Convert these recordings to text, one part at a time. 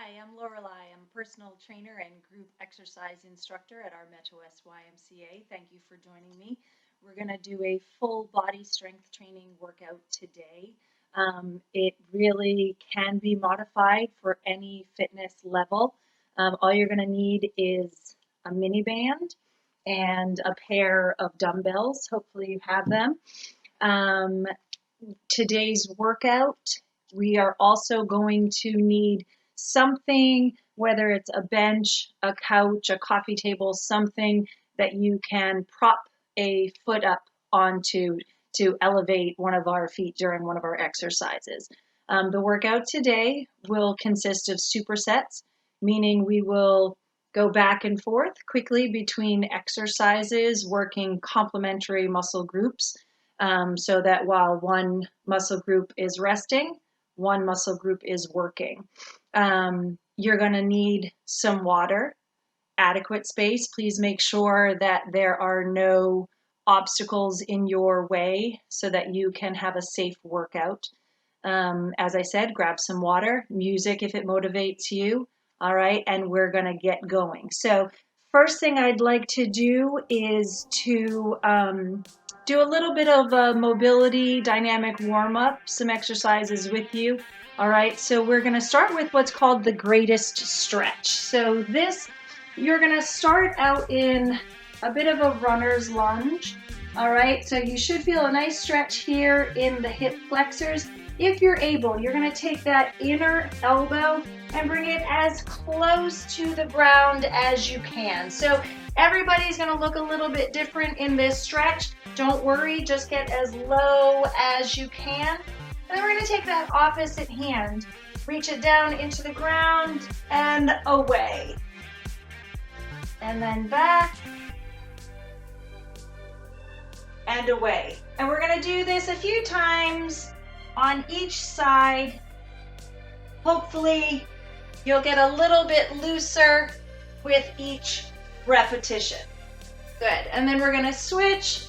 Hi, I'm Lorelei. I'm a personal trainer and group exercise instructor at our Metro West YMCA. Thank you for joining me. We're going to do a full body strength training workout today. It really can be modified for any fitness level. All you're going to need is a mini band and a pair of dumbbells. Hopefully you have them. Today's workout, we are also going to need something, whether it's a bench, a couch, a coffee table, something that you can prop a foot up onto to elevate one of our feet during one of our exercises. The workout today will consist of supersets, meaning we will go back and forth quickly between exercises, working complementary muscle groups, so that while one muscle group is resting, one muscle group is working. You're going to need some water, adequate space. Please make sure that there are no obstacles in your way so that you can have a safe workout. As I said, grab some water, music if it motivates you. All right, and we're going to get going. So first thing I'd like to do is to do a little bit of a mobility dynamic warm-up, some exercises with you. All right, so we're going to start with what's called the greatest stretch. So this, you're going to start out in a bit of a runner's lunge. All right, so you should feel a nice stretch here in the hip flexors. If you're able, you're going to take that inner elbow and bring it as close to the ground as you can. So everybody's going to look a little bit different in this stretch. Don't worry, just get as low as you can. And then we're going to take that opposite hand, reach it down into the ground and away. And then back and away. And we're going to do this a few times on each side. Hopefully you'll get a little bit looser with each repetition. Good. And then we're going to switch.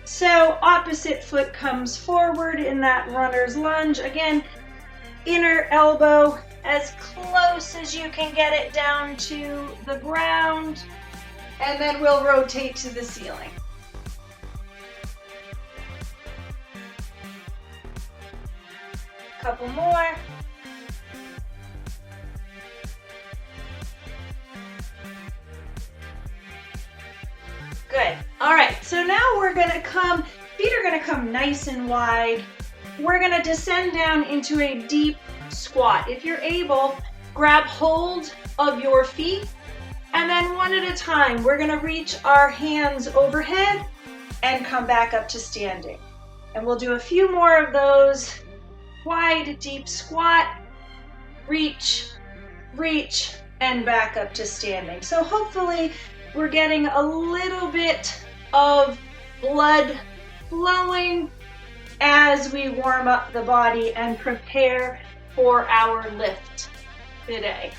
So opposite foot comes forward in that runner's lunge. Again, inner elbow as close as you can get it down to the ground. And then we'll rotate to the ceiling. Couple more. Good. All right, so now we're gonna feet are gonna come nice and wide. We're gonna descend down into a deep squat. If you're able, grab hold of your feet, and then one at a time, we're gonna reach our hands overhead and come back up to standing. And we'll do a few more of those. Wide, deep squat, reach, reach, and back up to standing. So hopefully we're getting a little bit of blood flowing as we warm up the body and prepare for our lift today.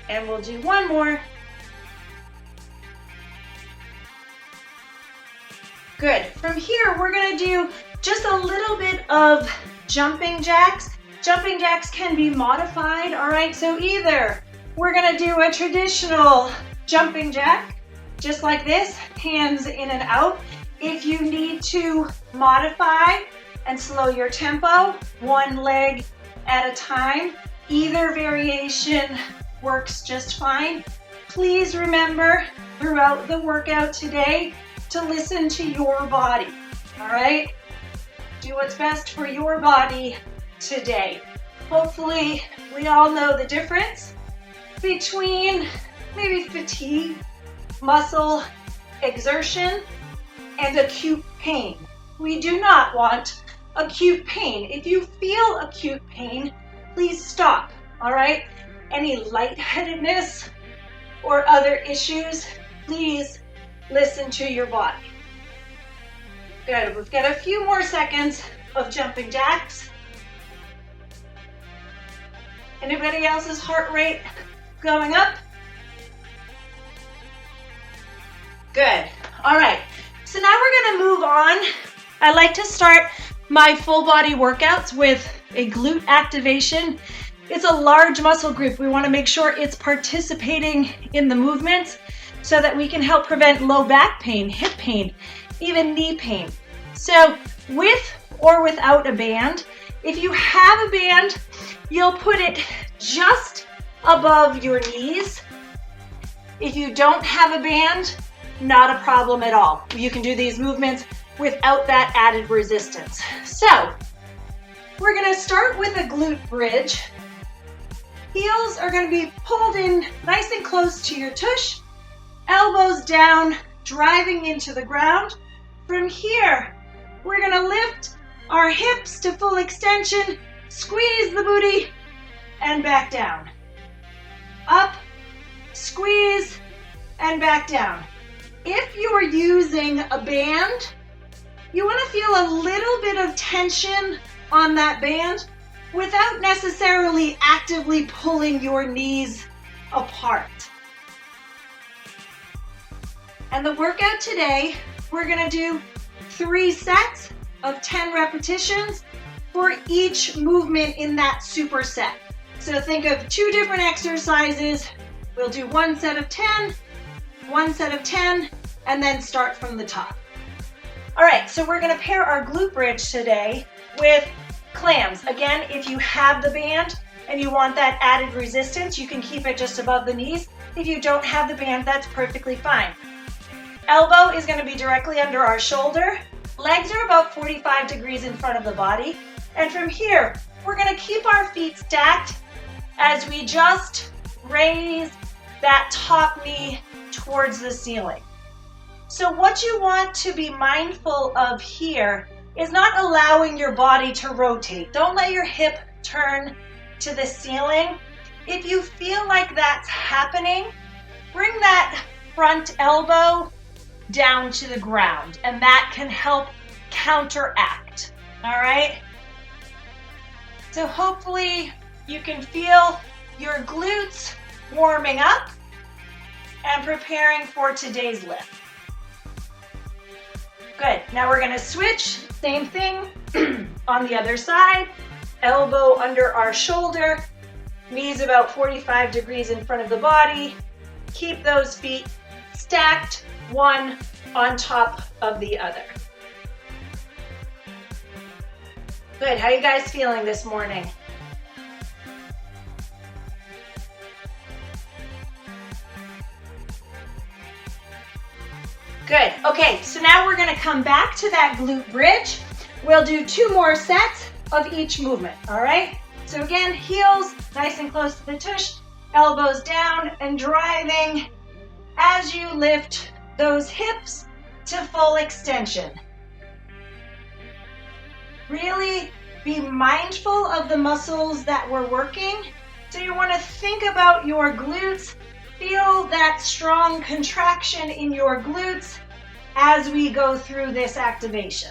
And we'll do one more. Good. From here, we're going to do just a little bit of jumping jacks. Jumping jacks can be modified, all right? So either we're gonna do a traditional jumping jack, just like this, hands in and out. If you need to modify and slow your tempo, one leg at a time, either variation works just fine. Please remember throughout the workout today to listen to your body, all right? Do what's best for your body today. Hopefully, we all know the difference between maybe fatigue, muscle exertion, and acute pain. We do not want acute pain. If you feel acute pain, please stop, all right? Any lightheadedness or other issues, please listen to your body. Good, we've got a few more seconds of jumping jacks. Anybody else's heart rate going up? Good, all right. So now we're gonna move on. I like to start my full body workouts with a glute activation It's a large muscle group. We want to make sure it's participating in the movements so that we can help prevent low back pain, hip pain, even knee pain. So with or without a band, if you have a band, you'll put it just above your knees. If you don't have a band, not a problem at all. You can do these movements without that added resistance. So we're going to start with a glute bridge. Heels are going to be pulled in nice and close to your tush, elbows down, driving into the ground. From here, we're going to lift our hips to full extension, squeeze the booty, and back down. Up, squeeze, and back down. If you are using a band, you want to feel a little bit of tension on that band without necessarily actively pulling your knees apart. And the workout today, we're going to do 3 sets of 10 repetitions for each movement in that superset. So think of 2 different exercises. We'll do 1 set of 10, 1 set of 10, and then start from the top. All right, so we're going to pair our glute bridge today with clams. Again, if you have the band and you want that added resistance, you can keep it just above the knees. If you don't have the band, that's perfectly fine. Elbow is going to be directly under our shoulder. Legs are about 45 degrees in front of the body. And from here, we're going to keep our feet stacked as we just raise that top knee towards the ceiling. So what you want to be mindful of here is not allowing your body to rotate. Don't let your hip turn to the ceiling. If you feel like that's happening, bring that front elbow down to the ground, and that can help counteract, all right? So hopefully you can feel your glutes warming up and preparing for today's lift. Good, now we're gonna switch, same thing on the other side, elbow under our shoulder, knees about 45 degrees in front of the body. Keep those feet stacked, one on top of the other. Good, how are you guys feeling this morning? Good, okay, so now we're gonna come back to that glute bridge. We'll do 2 more sets of each movement, all right? So again, heels nice and close to the tush, elbows down and driving as you lift those hips to full extension. Really be mindful of the muscles that we're working. So you want to think about your glutes, feel that strong contraction in your glutes as we go through this activation.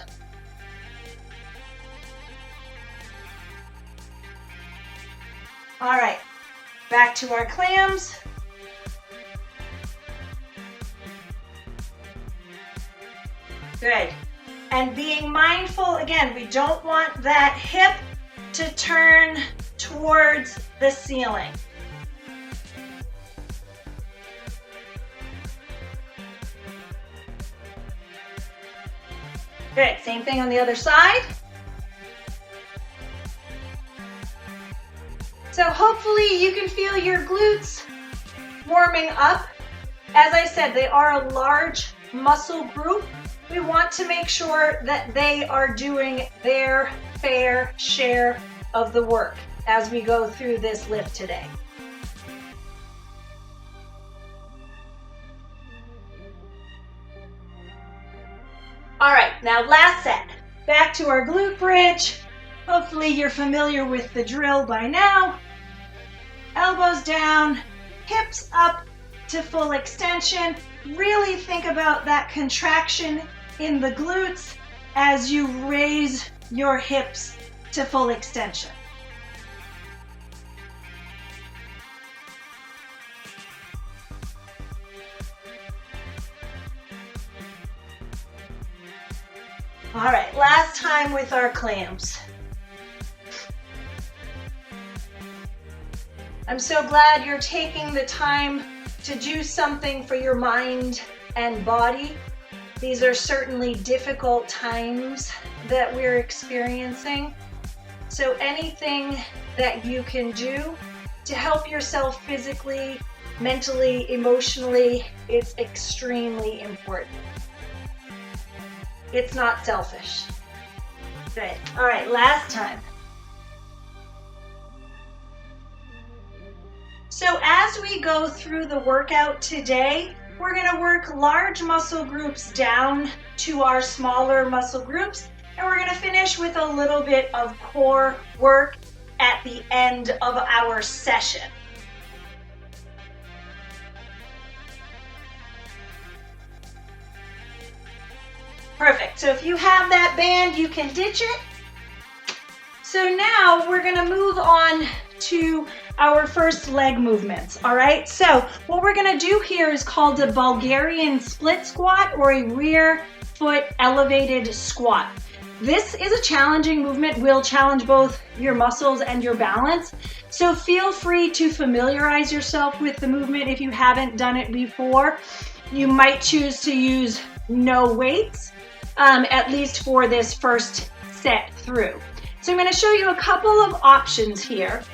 All right, back to our clams. Good. And being mindful, again, we don't want that hip to turn towards the ceiling. Good, same thing on the other side. So hopefully you can feel your glutes warming up. As I said, they are a large muscle group. We want to make sure that they are doing their fair share of the work as we go through this lift today. All right, now last set. Back to our glute bridge. Hopefully you're familiar with the drill by now. Elbows down, hips up to full extension. Really think about that contraction in the glutes as you raise your hips to full extension. All right, last time with our clams. I'm so glad you're taking the time to do something for your mind and body. These are certainly difficult times that we're experiencing. So anything that you can do to help yourself physically, mentally, emotionally, it's extremely important. It's not selfish. Good. All right, last time. So as we go through the workout today, we're going to work large muscle groups down to our smaller muscle groups, and we're going to finish with a little bit of core work at the end of our session. Perfect. So if you have that band, you can ditch it. So now we're going to move on to our first leg movements. All right. So what we're going to do here is called a Bulgarian split squat or a rear foot elevated squat. This is a challenging movement, will challenge both your muscles and your balance. So feel free to familiarize yourself with the movement if you haven't done it before. You might choose to use no weights, at least for this first set through. So I'm going to show you a couple of options here.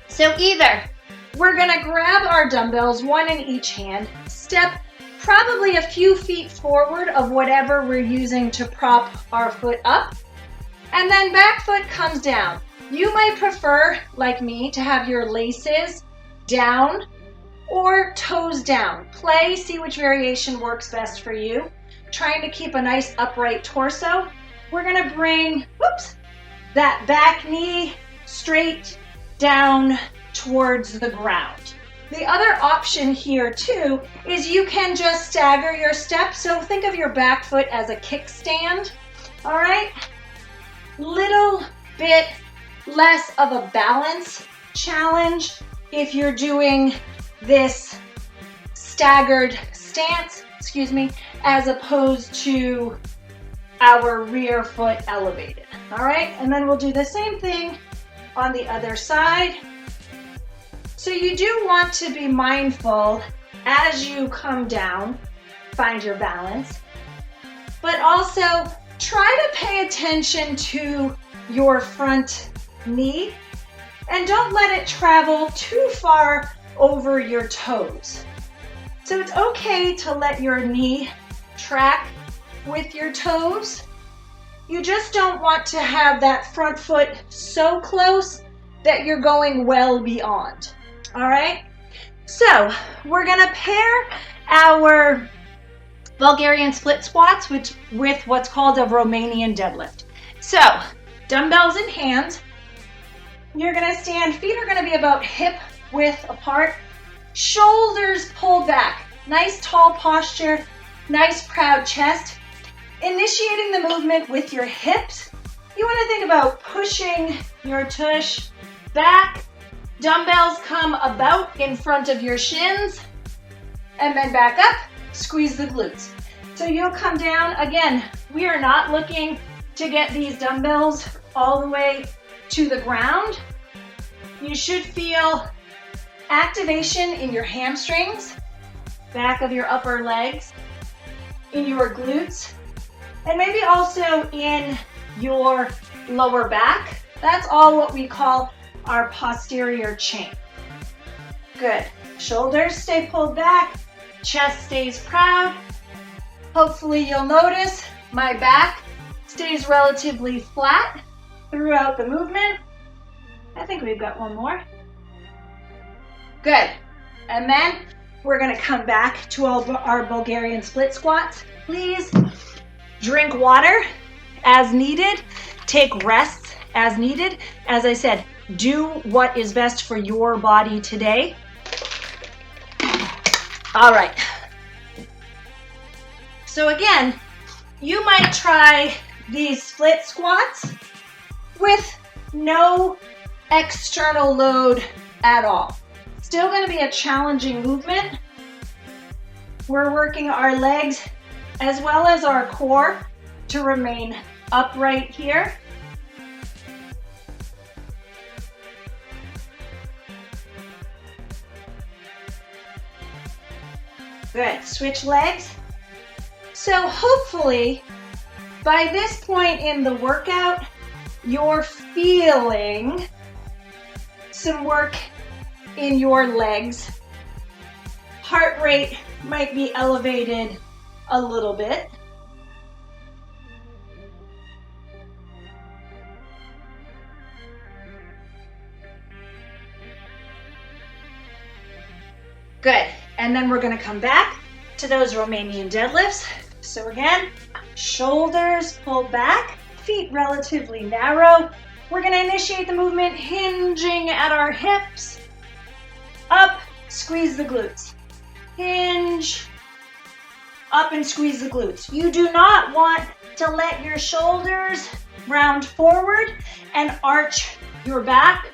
So either we're going to grab our dumbbells, one in each hand, step probably a few feet forward of whatever we're using to prop our foot up, and then back foot comes down. You might prefer, like me, to have your laces down or toes down. Play, see which variation works best for you. Trying to keep a nice upright torso. We're going to bring, that back knee straight down towards the ground. The other option here too is you can just stagger your steps. So think of your back foot as a kickstand. All right, little bit less of a balance challenge if you're doing this staggered stance, as opposed to our rear foot elevated. All right, and then we'll do the same thing on the other side. So you do want to be mindful as you come down, find your balance, but also try to pay attention to your front knee and don't let it travel too far over your toes. So it's okay to let your knee track with your toes. You just don't want to have that front foot so close that you're going well beyond. All right, so we're gonna pair our Bulgarian split squats with what's called a Romanian deadlift. So dumbbells in hand, you're gonna stand, feet are gonna be about hip width apart, shoulders pulled back, nice tall posture, nice proud chest. Initiating the movement with your hips, you wanna think about pushing your tush back. Dumbbells come about in front of your shins and then back up, squeeze the glutes. So you'll come down. Again, we are not looking to get these dumbbells all the way to the ground. You should feel activation in your hamstrings, back of your upper legs, in your glutes, and maybe also in your lower back. That's all what we call our posterior chain. Good. Shoulders stay pulled back, chest stays proud. Hopefully you'll notice my back stays relatively flat throughout the movement. I think we've got one more. Good. And then we're gonna come back to our Bulgarian split squats. Please drink water as needed. Take rests as needed. As I said, do what is best for your body today. All right. So again, you might try these split squats with no external load at all. Still going to be a challenging movement. We're working our legs as well as our core to remain upright here. Good, switch legs. So hopefully by this point in the workout, you're feeling some work in your legs. Heart rate might be elevated a little bit. Good, and then we're gonna come back to those Romanian deadlifts. So again, shoulders pulled back, feet relatively narrow. We're gonna initiate the movement hinging at our hips. Up, squeeze the glutes. Hinge, up and squeeze the glutes. You do not want to let your shoulders round forward and arch your back.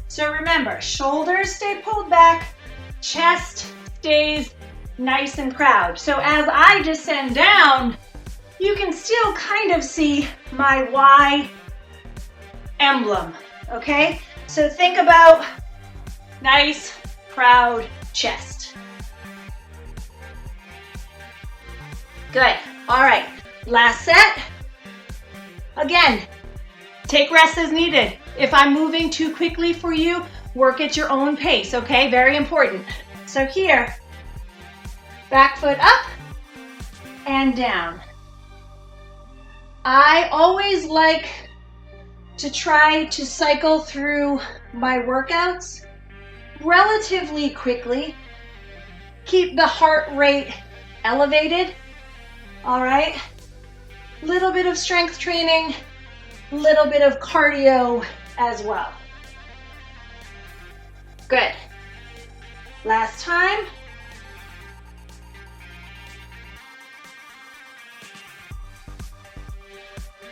So remember, shoulders stay pulled back, chest stays nice and proud. So as I descend down, you can still kind of see my Y emblem, okay? So think about nice, proud chest. Good, all right, last set. Again, take rest as needed. If I'm moving too quickly for you, work at your own pace, okay? Very important. So here, back foot up and down. I always like to try to cycle through my workouts relatively quickly. Keep the heart rate elevated, all right? Little bit of strength training, little bit of cardio as well. Good. Last time.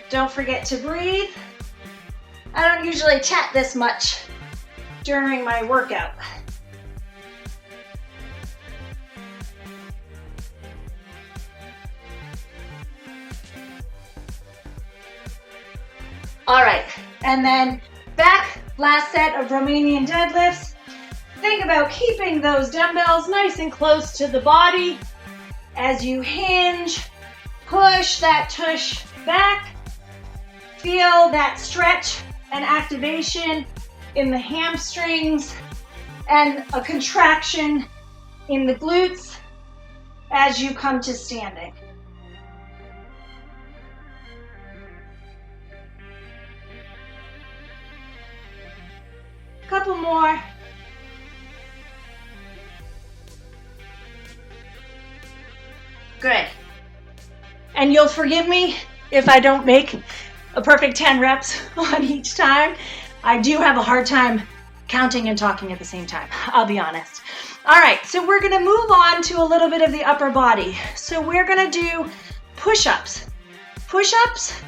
Don't forget to breathe. I don't usually chat this much during my workout. All right, and then back, last set of Romanian deadlifts. Think about keeping those dumbbells nice and close to the body. As you hinge, push that tush back. Feel that stretch and activation in the hamstrings and a contraction in the glutes as you come to standing. Couple more. Good. And you'll forgive me if I don't make a perfect 10 reps on each time. I do have a hard time counting and talking at the same time, I'll be honest. All right, so we're gonna move on to a little bit of the upper body. So we're gonna do push-ups. Push-ups,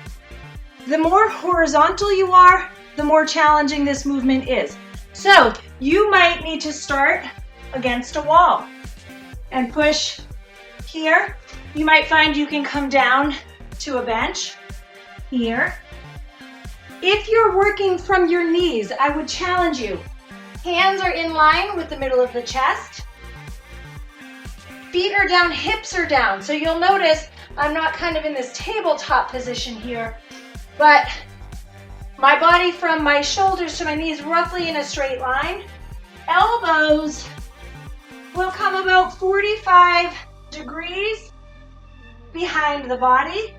the more horizontal you are, the more challenging this movement is. So you might need to start against a wall and push here. You might find you can come down to a bench here. If you're working from your knees, I would challenge you. Hands are in line with the middle of the chest. Feet are down, hips are down. So you'll notice I'm not kind of in this tabletop position here, but my body from my shoulders to my knees roughly in a straight line. Elbows will come about 45 degrees behind the body.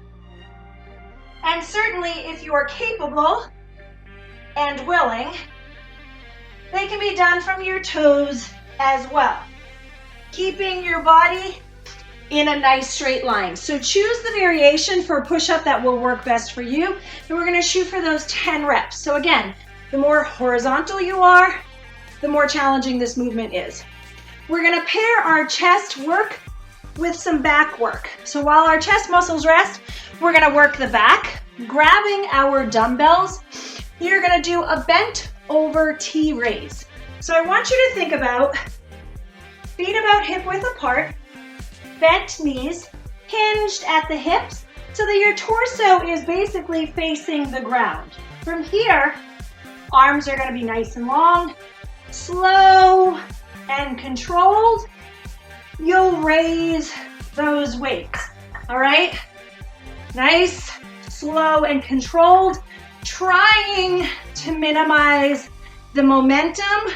And certainly if you are capable and willing, they can be done from your toes as well, keeping your body in a nice straight line. So choose the variation for a push-up that will work best for you. And we're gonna shoot for those 10 reps. So again, the more horizontal you are, the more challenging this movement is. We're gonna pair our chest work with some back work. So while our chest muscles rest, we're gonna work the back, grabbing our dumbbells. You're gonna do a bent over T raise. So I want you to think about feet about hip width apart, bent knees, hinged at the hips, so that your torso is basically facing the ground. From here, arms are gonna be nice and long, slow and controlled. you'll raise those weights, all right? Nice, slow, and controlled, trying to minimize the momentum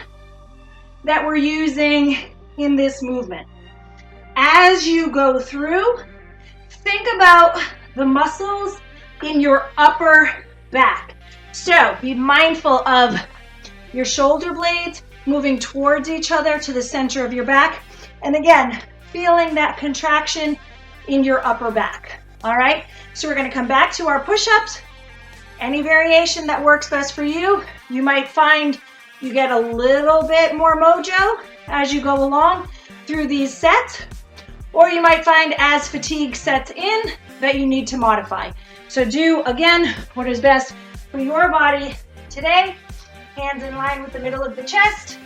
that we're using in this movement. As you go through, think about the muscles in your upper back. So be mindful of your shoulder blades moving towards each other to the center of your back. And again, feeling that contraction in your upper back. All right, so we're gonna come back to our push-ups. Any variation that works best for you. You might find you get a little bit more mojo as you go along through these sets, or you might find as fatigue sets in that you need to modify. So do, again, what is best for your body today. Hands in line with the middle of the chest.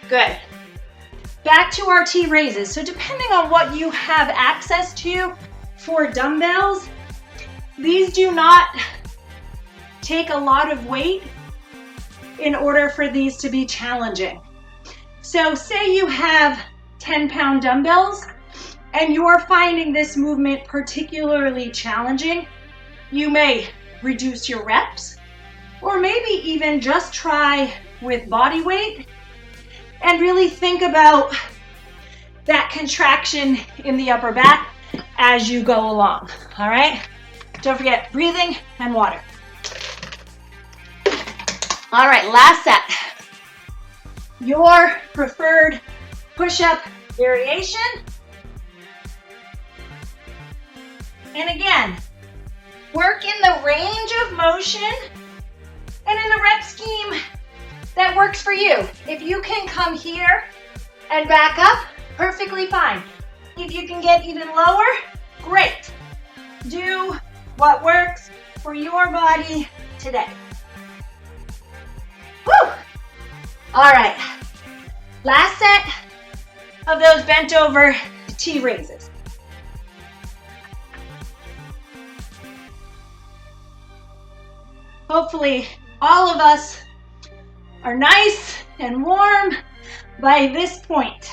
Good. Back to our T raises. So depending on what you have access to for dumbbells, these do not take a lot of weight in order for these to be challenging. So say you have 10-pound dumbbells and you're finding this movement particularly challenging, you may reduce your reps or maybe even just try with body weight and really think about that contraction in the upper back as you go along, all right? Don't forget breathing and water. All right, last set. Your preferred push-up variation. And again, work in the range of motion and in the rep scheme that works for you. If you can come here and back up, perfectly fine. If you can get even lower, great. Do what works for your body today. Woo! All right, last set of those bent over T raises. Hopefully all of us are nice and warm by this point.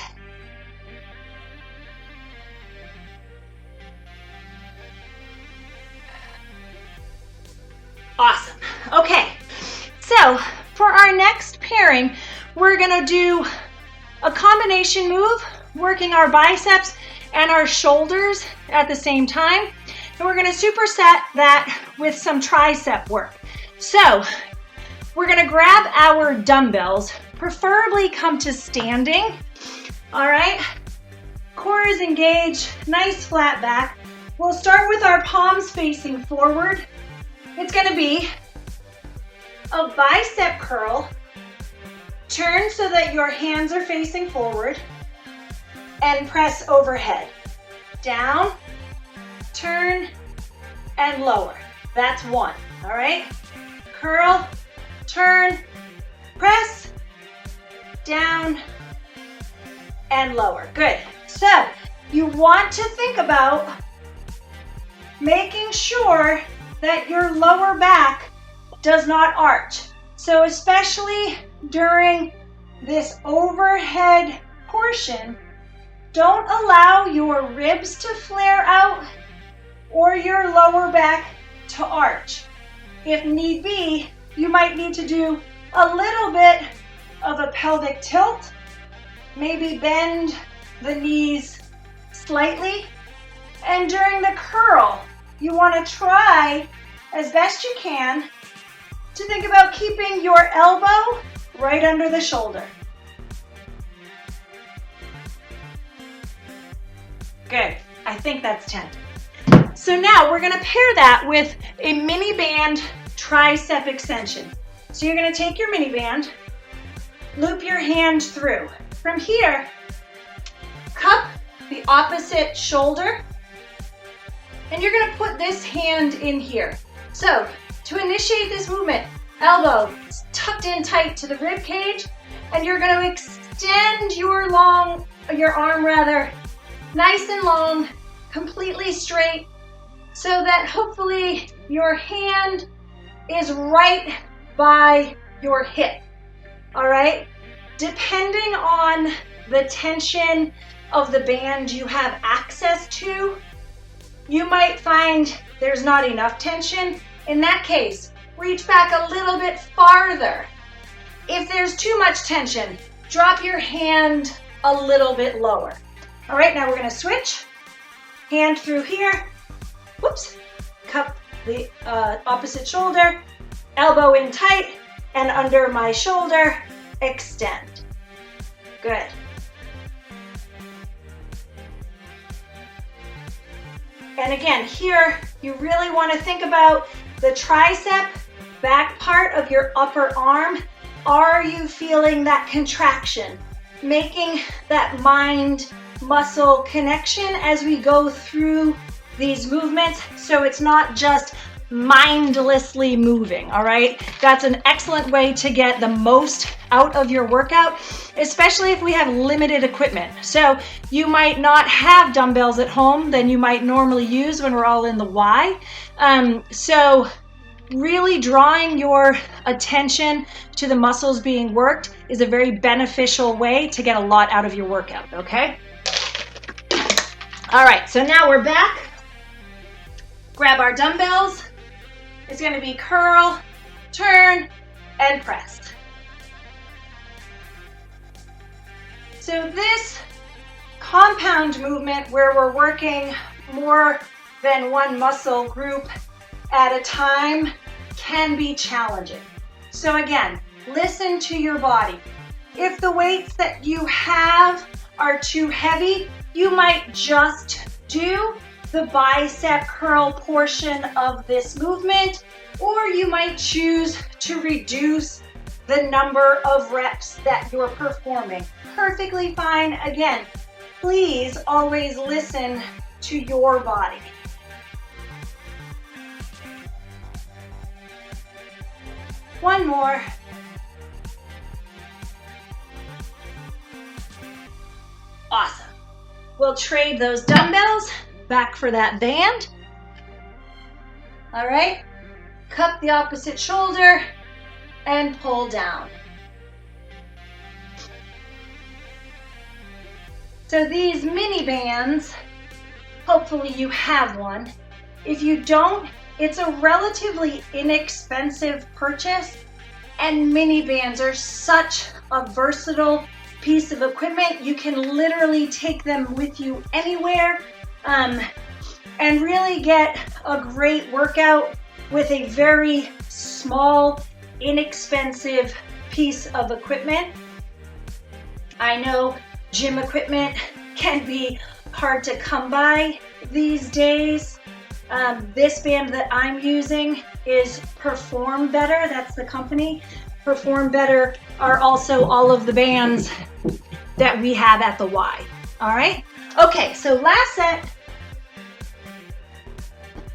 Awesome. Okay, so for our next pairing, we're gonna do a combination move, working our biceps and our shoulders at the same time. And we're gonna superset that with some tricep work. So we're gonna grab our dumbbells, preferably come to standing, all right? Core is engaged, nice flat back. We'll start with our palms facing forward. It's gonna be a bicep curl. Turn so that your hands are facing forward and press overhead. Down, turn, and lower. That's one, all right? Curl, turn, press, down, and lower. Good. So you want to think about making sure that your lower back does not arch. So especially during this overhead portion, don't allow your ribs to flare out or your lower back to arch. If need be, you might need to do a little bit of a pelvic tilt, maybe bend the knees slightly. And during the curl, you want to try as best you can to think about keeping your elbow right under the shoulder. Good, I think that's 10. So now we're gonna pair that with a mini band tricep extension. So you're gonna take your mini band, loop your hand through. From here, cup the opposite shoulder, and you're gonna put this hand in here. So to initiate this movement, elbow tucked in tight to the rib cage, and you're gonna extend your arm nice and long, completely straight, so that hopefully your hand is right by your hip, all right? Depending on the tension of the band you have access to, you might find there's not enough tension. In that case, reach back a little bit farther. If there's too much tension, drop your hand a little bit lower. All right, now we're gonna switch. Hand through here, whoops, cup the opposite shoulder, elbow in tight, and under my shoulder, extend. Good. And again, here, you really want to think about the tricep, back part of your upper arm. Are you feeling that contraction? Making that mind-muscle connection as we go through these movements, so it's not just mindlessly moving, all right? That's an excellent way to get the most out of your workout, especially if we have limited equipment. So you might not have dumbbells at home than you might normally use when we're all in the Y. So really drawing your attention to the muscles being worked is a very beneficial way to get a lot out of your workout, okay? All right, so now we're back. Grab our dumbbells. It's going to be curl, turn, and press. So this compound movement where we're working more than one muscle group at a time can be challenging. So again, listen to your body. If the weights that you have are too heavy, you might just do the bicep curl portion of this movement, or you might choose to reduce the number of reps that you're performing. Perfectly fine. Again, please always listen to your body. One more. Awesome. We'll trade those dumbbells back for that band. All right, cup the opposite shoulder and pull down. So these mini bands, hopefully you have one. If you don't, it's a relatively inexpensive purchase, and mini bands are such a versatile piece of equipment. You can literally take them with you anywhere. And really get a great workout with a very small, inexpensive piece of equipment. I know gym equipment can be hard to come by these days. This band that I'm using is Perform Better. That's the company. Perform Better are also all of the bands that we have at the Y. All right? Okay, so last set.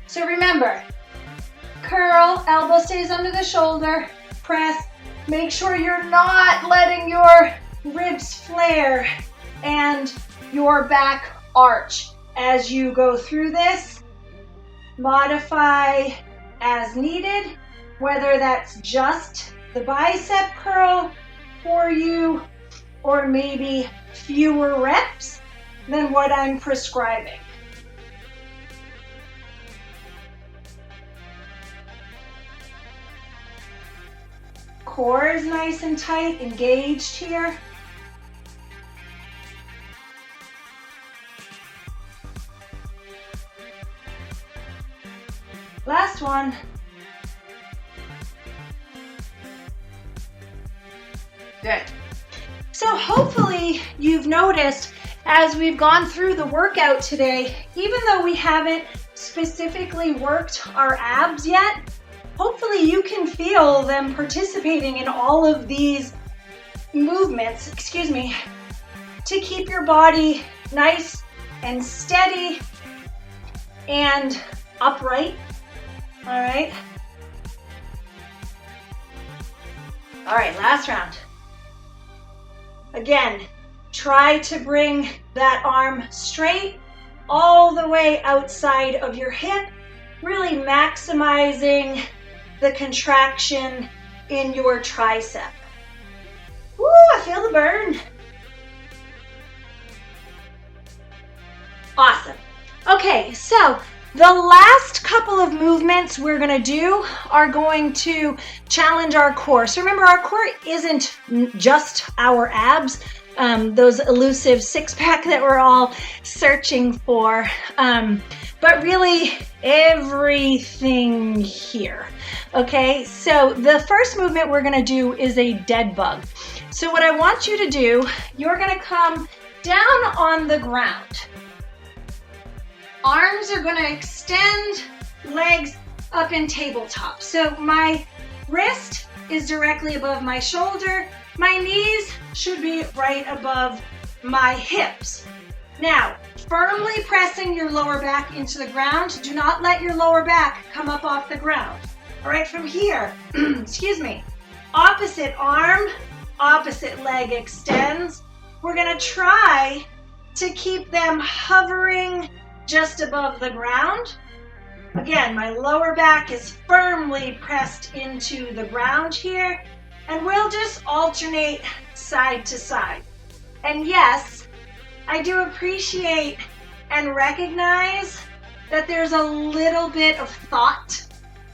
So remember, curl, elbow stays under the shoulder, press. Make sure you're not letting your ribs flare and your back arch as you go through this. Modify as needed, whether that's just the bicep curl for you or maybe fewer reps than what I'm prescribing. Core is nice and tight, engaged here. Last one. Good. So hopefully you've noticed as we've gone through the workout today, even though we haven't specifically worked our abs yet, hopefully you can feel them participating in all of these movements, to keep your body nice and steady and upright. All right. All right, last round. Again, try to bring that arm straight all the way outside of your hip, really maximizing the contraction in your tricep. Woo, I feel the burn. Awesome. Okay, so the last couple of movements we're going to do are going to challenge our core. So remember, our core isn't just our abs, those elusive six-pack that we're all searching for, but really everything here. Okay, so the first movement we're going to do is a dead bug. So what I want you to do, you're going to come down on the ground. Arms are going to extend, legs up in tabletop. So my wrist is directly above my shoulder. My knees should be right above my hips. Now, firmly pressing your lower back into the ground. Do not let your lower back come up off the ground. All right, from here, excuse me, opposite arm, opposite leg extends. We're going to try to keep them hovering just above the ground. Again, my lower back is firmly pressed into the ground here, and we'll just alternate side to side. And yes, I do appreciate and recognize that there's a little bit of thought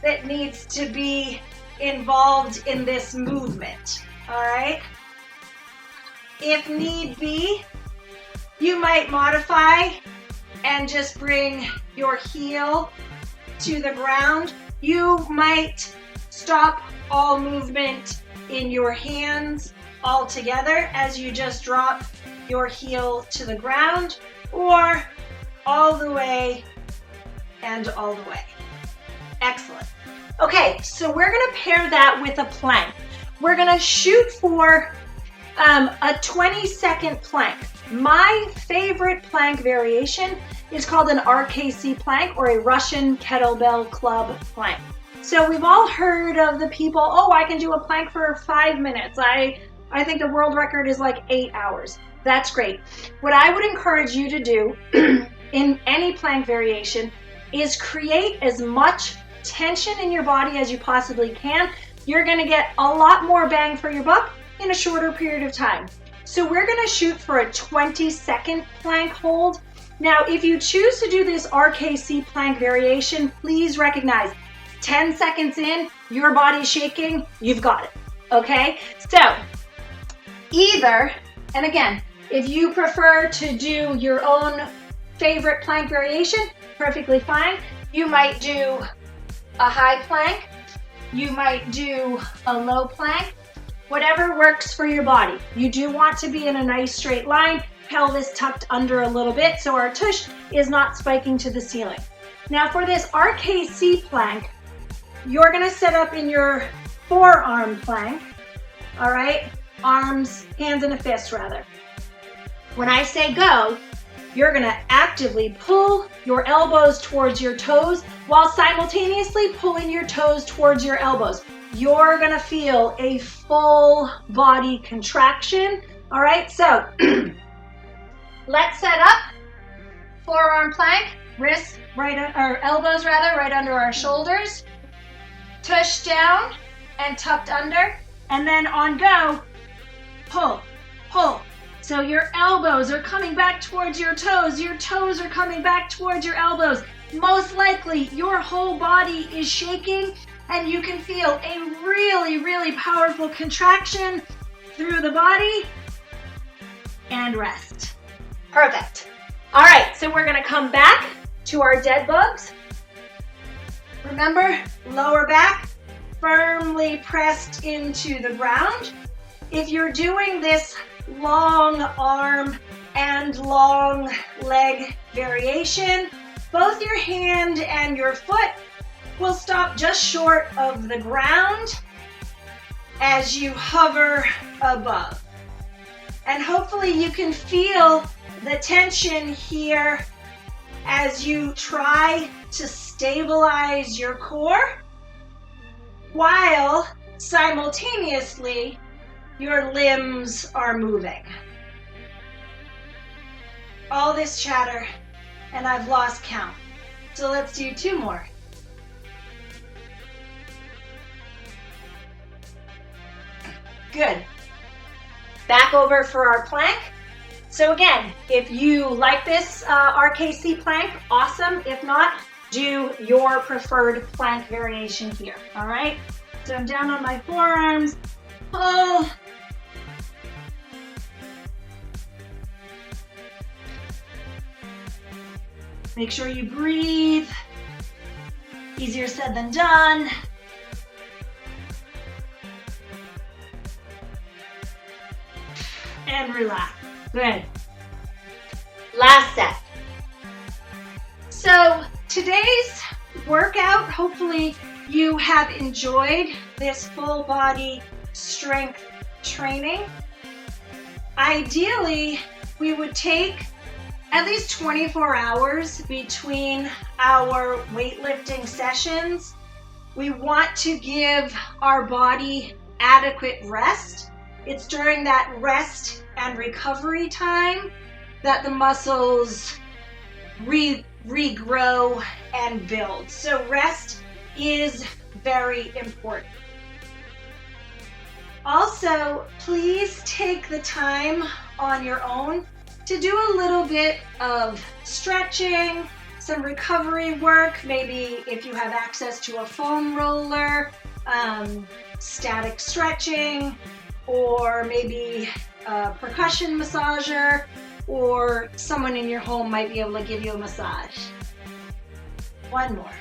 that needs to be involved in this movement, all right? If need be, you might modify and just bring your heel to the ground. You might stop all movement in your hands altogether as you just drop your heel to the ground, or all the way and all the way. Excellent. Okay, so we're gonna pair that with a plank. We're gonna shoot for a 20-second plank. My favorite plank variation is called an RKC plank, or a Russian kettlebell club plank. So we've all heard of the people, oh, I can do a plank for 5 minutes. I think the world record is like 8 hours. That's great. What I would encourage you to do in any plank variation is create as much tension in your body as you possibly can. You're gonna get a lot more bang for your buck in a shorter period of time. So we're gonna shoot for a 20-second plank hold. Now, if you choose to do this RKC plank variation, please recognize 10 seconds in, your body's shaking, you've got it, okay? So either, and again, if you prefer to do your own favorite plank variation, perfectly fine. You might do a high plank, you might do a low plank, whatever works for your body. You do want to be in a nice straight line, pelvis tucked under a little bit so our tush is not spiking to the ceiling. Now for this RKC plank, you're gonna set up in your forearm plank, all right? Arms, hands in a fist rather. When I say go, you're gonna actively pull your elbows towards your toes while simultaneously pulling your toes towards your elbows. You're gonna feel a full body contraction. All right, so let's set up forearm plank, wrists right, or elbows rather, right under our shoulders, tush down and tucked under, and then on go, pull, pull. So your elbows are coming back towards your toes are coming back towards your elbows. Most likely your whole body is shaking and you can feel a really, really powerful contraction through the body and rest. Perfect. All right, so we're gonna come back to our dead bugs. Remember, lower back firmly pressed into the ground. If you're doing this long arm and long leg variation, both your hand and your foot will stop just short of the ground as you hover above. And hopefully you can feel the tension here as you try to stabilize your core while simultaneously your limbs are moving. All this chatter, and I've lost count. So let's do 2 more. Good. Back over for our plank. So again, if you like this RKC plank, awesome. If not, do your preferred plank variation here, all right? So I'm down on my forearms. Oh. Make sure you breathe. Easier said than done. And relax. Good. Last set. So today's workout, hopefully you have enjoyed this full body strength training. Ideally, we would take at least 24 hours between our weightlifting sessions. We want to give our body adequate rest. It's during that rest and recovery time that the muscles regrow and build. So rest is very important. Also, please take the time on your own to do a little bit of stretching, some recovery work, maybe if you have access to a foam roller, static stretching, or maybe a percussion massager, or someone in your home might be able to give you a massage. 1 more.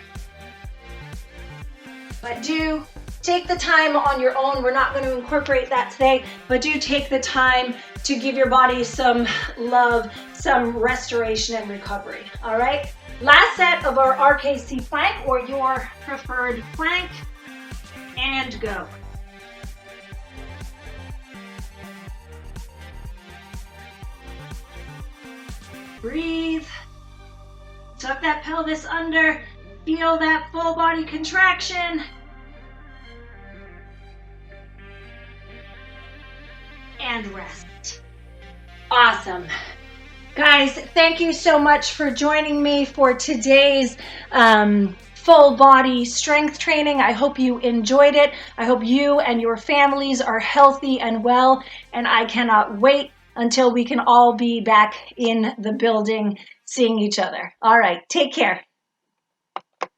But do take the time on your own. We're not going to incorporate that today, but do take the time to give your body some love, some restoration and recovery. All right? Last set of our RKC plank, or your preferred plank, and go. Breathe. Tuck that pelvis under. Feel that full body contraction. And rest. Awesome. Guys, thank you so much for joining me for today's full body strength training. I hope you enjoyed it. I hope you and your families are healthy and well, and I cannot wait until we can all be back in the building seeing each other. All right, take care.